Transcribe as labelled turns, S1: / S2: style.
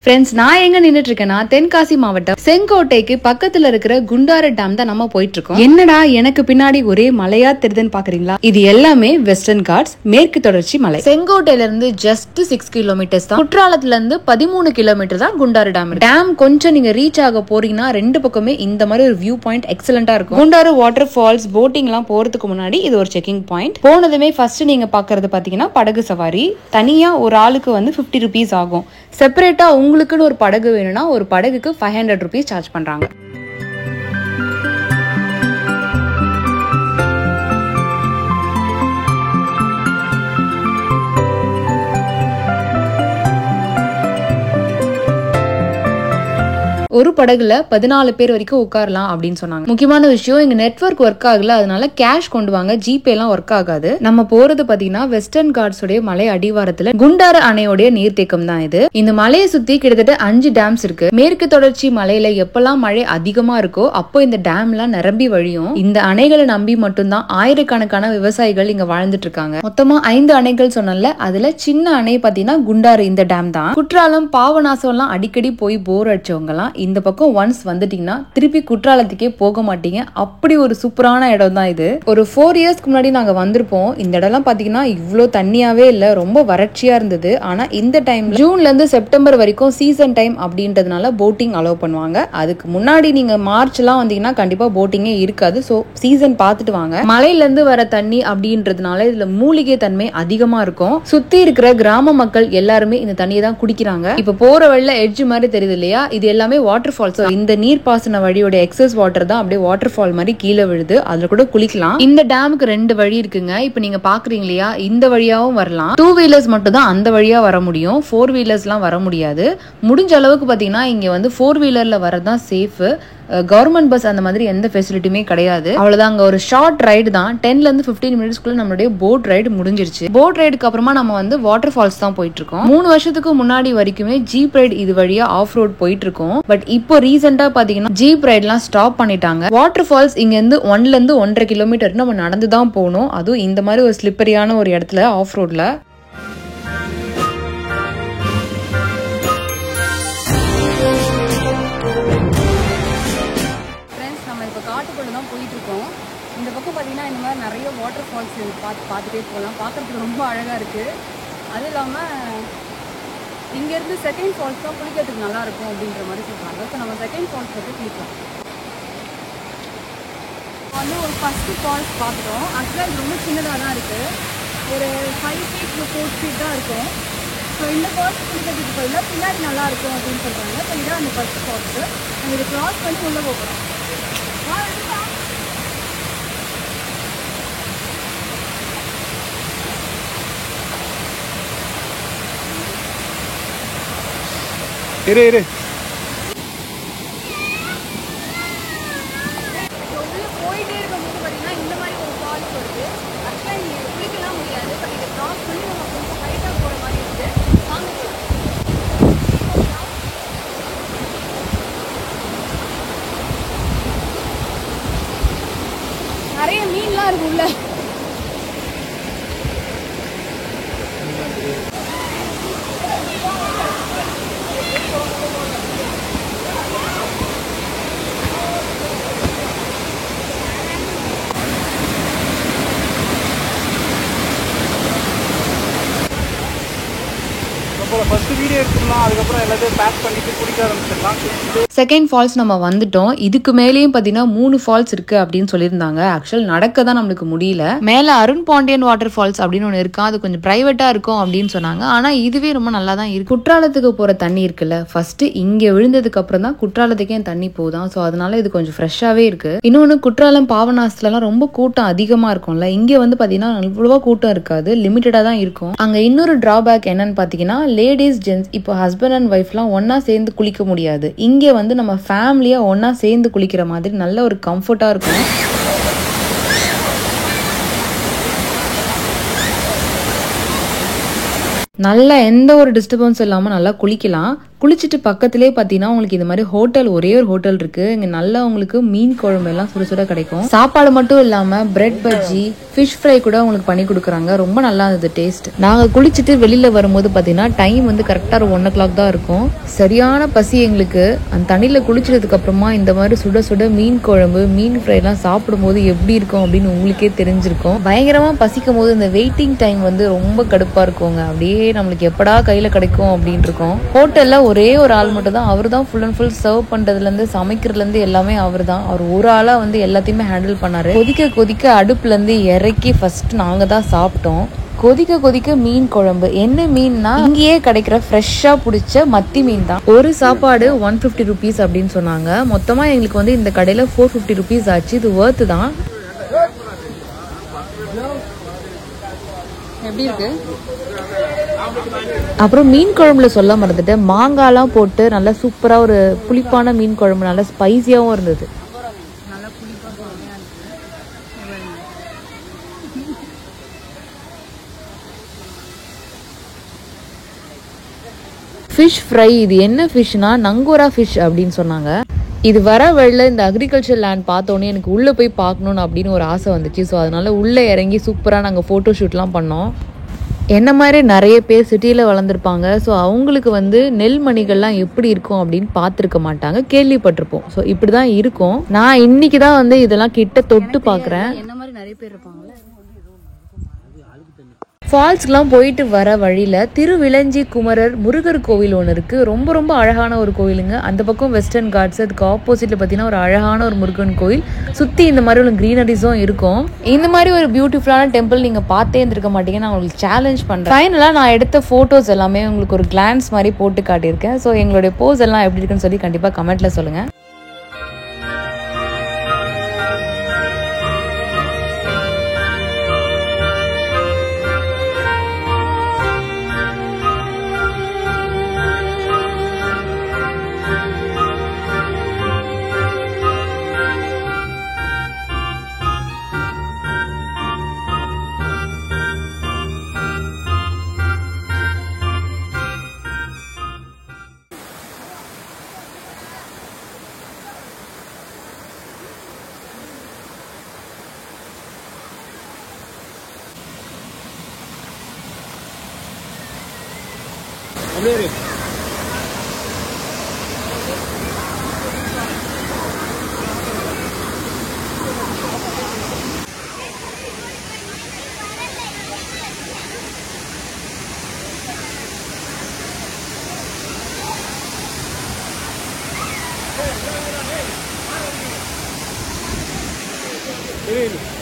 S1: Friends, நான் எங்க நின்னுட்டு இருக்கேன்னா தென்காசி மாவட்டம் செங்கோட்டைக்கு பக்கத்துல இருக்கிற குண்டாறு டேம் தான் நம்ம போயிட்டு இருக்கோம். என்னடா எனக்கு பின்னாடி ஒரே மலையா தெரியுதுன்னு பாக்குறீங்களா? இது எல்லாமே வெஸ்டர்ன் காட்ஸ், மேற்கு தொடர்ச்சி மலை. செங்கோட்டையில இருந்து ஜஸ்ட் 6 கிலோமீட்டர்ஸ் தான். குற்றாலத்துல இருந்து 13 கிலோமீட்டர் தான் குண்டாறு டேம். டேம் கொஞ்சம் நீங்க ரீச் ஆக போறீங்கன்னா ரெண்டு பக்கமே இந்த மாதிரி ஒரு வியூ பாயிண்ட் எக்ஸலண்டா இருக்கும். குண்டாறு வாட்டர் ஃபால்ஸ் போட்டிங் எல்லாம் போறதுக்கு முன்னாடி இது ஒரு செக்கிங் பாயிண்ட். போனதுமே ஃபர்ஸ்ட் நீங்க பாக்குறது பாத்தீங்கன்னா படகு சவாரி. தனியா ஒரு ஆளுக்கு வந்து 50 rupees ஆகும். செப்பரேட்டா உங்களுக்குன்னு ஒரு படகு வேணும்னா ஒரு படகுக்கு 500 rupees சார்ஜ் பண்றாங்க. ஒரு படகுல 14 பேர் வரைக்கும் உட்காரலாம் அப்படின்னு சொன்னாங்க. முக்கியமான விஷயம், இங்க நெட்வொர்க் ஒர்க் ஆகல, அதனால கேஷ் கொண்டு வாங்க, ஜிபே எல்லாம் ஒர்க் ஆகாது. நம்ம போறது பாத்தீங்கன்னா வெஸ்டர்ன் காட்ஸ் உடைய மலை அடிவாரத்துல குண்டாறு அணையோடைய நீர்த்தேக்கம் தான் இது. இந்த மலையை சுத்தி கிட்டத்தட்ட 5 டேம்ஸ் இருக்கு. மேற்கு தொடர்ச்சி மலையில எப்பெல்லாம் மழை அதிகமா இருக்கோ அப்போ இந்த டேம் எல்லாம் நிரம்பி வழியும். இந்த அணைகளை நம்பி மட்டும்தான் ஆயிரக்கணக்கான விவசாயிகள் இங்க வாழ்ந்துட்டு இருக்காங்க. மொத்தமா 5 அணைகள் சொன்னல, அதுல சின்ன அணை பாத்தீங்கன்னா குண்டாறு இந்த டேம் தான். குற்றாலம், பாவநாசம் எல்லாம் அடிக்கடி போய் போர் அடிச்சவங்க எல்லாம் இந்த பக்கம் ஒன்ஸ் வந்துட்டீங்கன்னா திருப்பி குற்றாலத்துக்கே போக மாட்டீங்க. அப்படி ஒரு சூப்பரான இடம் தான் இது. ஒரு 4 இயர்ஸ்க்கு முன்னாடி நாங்க வந்திருப்போம். இந்த இடம்லாம் பாத்தீங்கன்னா இவ்வளோ தண்ணியாவே இல்ல, ரொம்ப வறட்சியா இருந்தது. ஆனா இந்த டைம் ஜூன்ல இருந்து செப்டம்பர் வரைக்கும் சீசன் டைம் அப்படின்றதுனால போட்டிங் அலோவ் பண்ணுவாங்க. அதுக்கு முன்னாடி நீங்க மார்ச் எல்லாம் வந்தீங்கன்னா கண்டிப்பா போட்டிங்கே இருக்காது. சோ சீசன் பார்த்துட்டு வாங்க. மலையில இருந்து வர தண்ணி அப்படின்றதுனால இதுல மூலிகை தன்மை அதிகமா இருக்கும். சுத்தி இருக்கிற கிராம மக்கள் எல்லாருமே இந்த தண்ணியை தான் குடிக்கிறாங்க. இப்ப போற வழியில எட்ஜ் மாதிரி தெரியுது இல்லையா, இது எல்லாமே வாட்டர் ஃபால். இந்த நீர் பாசன வழியோட எக்ஸஸ் வாட்டர் தான் அப்படியே வாட்டர் ஃபால் மாதிரி கீழே விழுது. அதுல கூட குளிக்கலாம். இந்த டேமுக்கு 2 வழி இருக்குங்க. இப்ப நீங்க பாக்குறீங்க இல்லையா, இந்த வழியாவும் வரலாம். 2 வீலர்ஸ் மட்டும் தான் அந்த வழியா வர முடியும். 4 வீலர்ஸ் எல்லாம் வர முடியாது. முடிஞ்ச அளவுக்கு பாத்தீங்கன்னா இங்க வந்து 4 வீலர்ல வரதான் சேஃப். கவர்மெண்ட் பஸ் அந்த மாதிரி எந்த ஃபெசிலிட்டியுமே கிடையாது. அவ்வளவுதான். அங்க ஒரு ஷார்ட் ரைடு தான். 10ல இருந்து 15 மினிட்ஸ்க்குள்ள நம்மளுடைய போட் ரைடு முடிஞ்சிருச்சு. போட் ரைடுக்கு அப்புறமா நம்ம வந்து வாட்டர் ஃபால்ஸ் தான் போயிட்டு இருக்கோம். 3 வருஷத்துக்கு முன்னாடி வரைக்குமே ஜீப் ரைடு இது வழியா ஆஃப் ரோட் போயிட்டு இருக்கோம். பட் இப்போ ரீசெண்டா பாத்தீங்கன்னா ஜீப் ரைட் எல்லாம் ஸ்டாப் பண்ணிட்டாங்க. வாட்டர் ஃபால்ஸ் இங்க இருந்து 1ல இருந்து 1.5 கிலோமீட்டர் நம்ம நடந்து தான் போகணும். அதுவும் இந்த மாதிரி ஒரு ஸ்லிப்பரியான ஒரு இடத்துல ஆஃப் ரோட்ல. இந்த பக்கம் பார்த்தீங்கன்னா இந்த மாதிரி நிறைய வாட்டர் ஃபால்ஸ் பார்த்துட்டே போகலாம். பார்க்குறதுக்கு ரொம்ப அழகாக இருக்குது. அதுவும் இல்லாமல் இங்கேருந்து செகண்ட் ஃபால்ஸ் தான் குளிக்கிறதுக்கு நல்லாயிருக்கும் அப்படின்ற மாதிரி சொல்கிறாங்க. ஸோ நம்ம செகண்ட் ஃபால்ஸ் வந்து குளிக்கலாம். வந்து ஒரு ஃபஸ்ட்டு ஃபால்ஸ் பார்க்குறோம். ஆக்சுவலாக இது ரொம்ப சின்னதாக தான் இருக்குது. ஒரு 5 feet to 4 feet தான் இருக்கும். ஸோ இந்த ஃபால்ஸ் குளிக்கிறதுக்கு பதிலாக பின்னாடி நல்லாயிருக்கும் அப்படின்னு சொல்கிறாங்க. ஸோ இதான் அந்த ஃபஸ்ட்டு ஃபால்ஸு. நம்ம இதை க்ராஸ் பண்ணி உள்ளே போகிறோம்.
S2: இரு
S1: போயிட்டே இருக்கும்போது பார்த்தீங்கன்னா இந்த மாதிரி ஒரு ஃபால்ஸ் வருது. ஆக்சுவலாக இங்கே குளிக்கலாம் முடியாது. பட் இதை க்ராஸ் பண்ணி நம்ம கொஞ்சம் ஹைட்டாக போகிற மாதிரி இருக்குது. நிறைய மீன்லாம் இருக்கு உள்ள.
S2: ஃபர்ஸ்ட் வீடியோ எடுத்துக்கலாம், அதுக்கப்புறம் எல்லாத்தையும் பேக் பண்ணிட்டு குடிக்க ஆரம்பிச்சிடலாம்.
S1: செகண்ட் ஃபால்ஸ் நம்ம வந்துட்டோம். இதுக்கு மேலேயும் பார்த்தீங்கன்னா 3 ஃபால்ஸ் இருக்கு அப்படின்னு சொல்லியிருந்தாங்க. ஆக்சுவல் நடக்க தான் நம்மளுக்கு முடியல. மேலே அருண் பாண்டியன் வாட்டர் ஃபால்ஸ் அப்படின்னு ஒன்று இருக்கா, அது கொஞ்சம் பிரைவேட்டா இருக்கும் அப்படின்னு சொன்னாங்க. ஆனா இதுவே ரொம்ப நல்லா தான் இருக்கு. குற்றாலத்துக்கு போற தண்ணி இருக்குல்ல, ஃபர்ஸ்ட் இங்க விழுந்ததுக்கு அப்புறம் தான் குற்றாலத்துக்கே தண்ணி போதான். ஸோ அதனால இது கொஞ்சம் ஃப்ரெஷ்ஷாவே இருக்கு. இன்னொன்று, குற்றாலம் பாவநாசத்துலலாம் ரொம்ப கூட்டம் அதிகமா இருக்கும்ல, இங்க வந்து பாத்தீங்கன்னா இவ்வளவா கூட்டம் இருக்காது, லிமிட்டடா தான் இருக்கும். அங்க இன்னொரு டிராபேக் என்னன்னு பாத்தீங்கன்னா லேடிஸ் ஜென்ட்ஸ் இப்போ ஹஸ்பண்ட் அண்ட் ஒய்ஃப்லாம் ஒன்னா சேர்ந்து குளிக்க முடியாது. இங்க வந்து நம்ம ஃபேமிலியா ஒன்னா சேர்ந்து குளிக்கிற மாதிரி நல்ல ஒரு கம்ஃபர்ட்டா இருக்கும். நல்லா எந்த ஒரு டிஸ்டர்பன்ஸ் இல்லாம நல்லா குளிக்கலாம். குளிச்சுட்டு பக்கத்திலே பார்த்தீங்கன்னா உங்களுக்கு இந்த மாதிரி ஹோட்டல், ஒரே ஒரு ஹோட்டல் இருக்கு. இங்க நல்லா உங்களுக்கு மீன் குழம்பு எல்லாம் சுட சுட கிடைக்கும். சாப்பாடு மட்டும் இல்லாம பிரெட் பஜ்ஜி, ஃபிஷ் ஃப்ரை கூட உங்களுக்கு பண்ணி கொடுக்குறாங்க. ரொம்ப நல்லா இருந்தது டேஸ்ட். நாங்க குளிச்சுட்டு வெளியில வரும்போது பாத்தீங்கன்னா டைம் வந்து கரெக்டா ஒரு 1 o'clock தான் இருக்கும். சரியான பசி எங்களுக்கு. அந்த தண்ணியில குளிச்சதுக்கு அப்புறமா இந்த மாதிரி சுட சுட மீன் குழம்பு, மீன் ஃப்ரை எல்லாம் சாப்பிடும் போது எப்படி இருக்கும் அப்படின்னு உங்களுக்கே தெரிஞ்சிருக்கும். பயங்கரமா பசிக்கும் போது இந்த வெயிட்டிங் டைம் வந்து ரொம்ப கடுப்பா இருக்குங்க. அப்படியே நம்மளுக்கு எப்படா கையில கிடைக்கும் அப்படின்னு இருக்கும். ஹோட்டல்ல ஒரே ஒரு ஆள் மட்டும் தான், அவர் தான் ஃபுல் அண்ட் ஃபுல் சர்வ் பண்றதுல இருந்து சமைக்கிறதுல இருந்து எல்லாமே அவர் தான். அவர் ஒரு ஆளா வந்து எல்லாத்தையுமே ஹேண்டில் பண்ணாரு. கொதிக்க கொதிக்க அடுப்புல இருந்து இறக்கி ஃபர்ஸ்ட் நாங்க தான் சாப்பிட்டோம். கொதிக்க கொதிக்க மீன் குழம்பு. என்ன மீன்னா இங்கேயே கிடைக்கிற ஃப்ரெஷ்ஷா பிடிச்ச மத்தி மீன் தான். ஒரு சாப்பாடு 150 rupees அப்படின்னு சொன்னாங்க. மொத்தமா எங்களுக்கு வந்து இந்த கடையில 450 rupees ஆச்சு. இது வர்த்து தான். எப்படி இருக்கு? அப்புறம் மீன் குழம்புல சொல்ல மறந்துட்டேன், மாங்காய்லாம் போட்டு நல்லா சூப்பரா ஒரு புளிப்பான மீன் குழம்பு, நல்லா ஸ்பைசியாவும் இருந்தது. Fish fry. இது என்ன ஃபிஷ்னா நங்கூரா ஃபிஷ் அப்படின்னு சொன்னாங்க. இது வர வழியில் இந்த அக்ரிகல்ச்சர் லேண்ட் பார்த்தோன்னே எனக்கு உள்ளே போய் பார்க்கணுன்னு அப்படின்னு ஒரு ஆசை வந்துச்சு. ஸோ அதனால உள்ளே இறங்கி சூப்பராக நாங்கள் ஃபோட்டோ ஷூட்லாம் பண்ணோம். என்ன மாதிரி நிறைய பேர் சிட்டியில் வளர்ந்துருப்பாங்க. ஸோ அவங்களுக்கு வந்து நெல்மணிகள்லாம் எப்படி இருக்கும் அப்படின்னு பார்த்துருக்க மாட்டாங்க, கேள்விப்பட்டிருப்போம். ஸோ இப்படி தான் இருக்கும். நான் இன்னைக்கு தான் வந்து இதெல்லாம் கிட்ட தொட்டு பார்க்குறேன். என்ன மாதிரி நிறைய பேர் இருப்பாங்கல்ல. ஃபால்ஸ்க்குலாம் போயிட்டு வர வழியில் திருவிளஞ்சி குமரர் முருகர் கோவில் ஒன்று இருக்குது. ரொம்ப ரொம்ப அழகான ஒரு கோவிலுங்க. அந்த பக்கம் வெஸ்டர்ன் காட்ஸ், அதுக்கு ஆப்போசிட்டில் பார்த்தீங்கன்னா ஒரு அழகான ஒரு முருகன் கோவில். சுற்றி இந்த மாதிரி ஒரு க்ரீனரிஸும் இருக்கும். இந்த மாதிரி ஒரு பியூட்டிஃபுல்லான டெம்பிள் நீங்கள் பார்த்தே இருந்திருக்க மாட்டீங்க. நான் உங்களுக்கு சேலஞ்ச் பண்ணுறேன். ஃபைனலாக நான் எடுத்த ஃபோட்டோஸ் எல்லாமே உங்களுக்கு ஒரு கிளான்ஸ் மாதிரி போட்டு காட்டியிருக்கேன். ஸோ எங்களுடைய போஸ் எல்லாம் எப்படி இருக்குன்னு சொல்லி கண்டிப்பாக கமெண்ட்டில் சொல்லுங்கள்.
S2: Really?